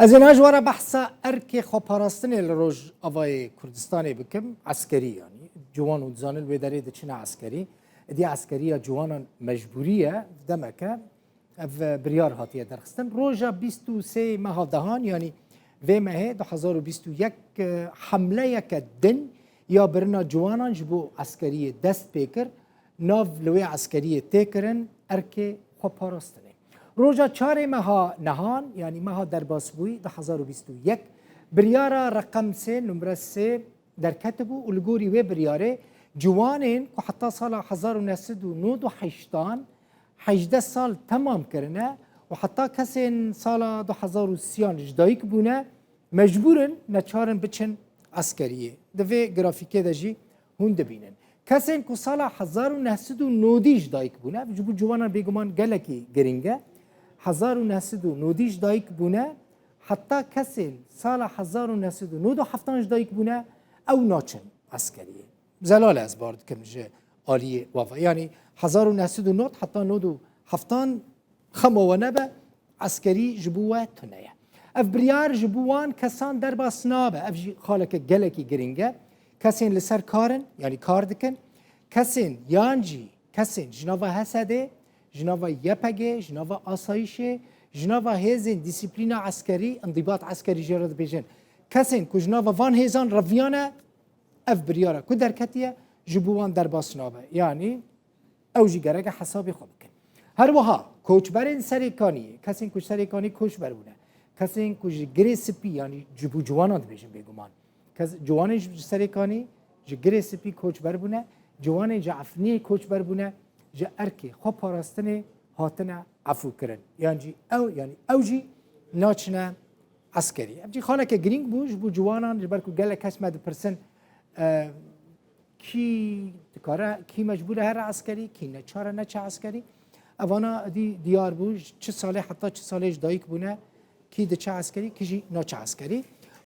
از این اجوار بحثا ارک خواب پاراستن الروج آوای کردستانی بکم عسکری یعنی جوان و زانل به داره دچنا عسکری دی عسکری جوان مجبوریه دمکه و بریار هاتیه درخستن روزا 23 ماه دهان یعنی و ماه 2021 حمله یک دن یا برنا جوانان جبو عسکری دست پیکر ناو لوی عسکری تکرن ارک خواب پاراستنه روزا 4 ماه نهان یعنی ماه درباسبوی 2021 بریارا رقم 3 نمره 3 در کتبو الگوری و بریاره جوانین که حتی سال 1998 18 سال تمام کرنه و حتی کسی سال 2030 جدایک بونه مجبورن نچارن بچن عسکریه دوی گرافیکه دجی هون دبینن کسی که سال 1990 جدایک بونه جبو جوانان بیگمان گلکی گرینگه 1990 جدایک بونه حتی کسی سال 1997 جدایک بونه او ناچن عسکریه زلال از بارد کنجه عالی وفا یعنی 1909 حتی 97 خموانه به عسکری جبوه تنیه اف بریار جبوان کسان در باس نابه اف خالک گلکی گرینگه کسین لسر کارن یعنی کار دکن کسین یانجی کسین جناوا حسده جناوا یپگه جناوا آسایشه جناوا هزین دیسیپلینا عسکری انضباط عسکری جرد بیجن کسین که جناوا وان هزان رویانه اف بریاره که درکتیه جبوان در باس نابه یعنی اوجی گرگ حسابی خوب کن هر وها کوچبرین سریکانیه کسین کوچ سریکانی کوچ برونه کسین کوچ گریسپی یعنی جبو جوانان بیشن بگمان کس جوانی سریکانی گریسپی کوچ برونه جوانی جعفنی کوچ برونه ج ارکی خوب پاراستنه هاتنه عفو کرن یعنی اوجی ناچنه عسکری ابجی خاله که گرینگ بوش بو جوانان جبرکو گله کس مد پرسن کی مجبور هر عسکری کی نچاره نچه عسکری اوانا دی دیار بوش چه ساله حتی چه سالش دایک بونه کی ده چه عسکری کی نچه عسکری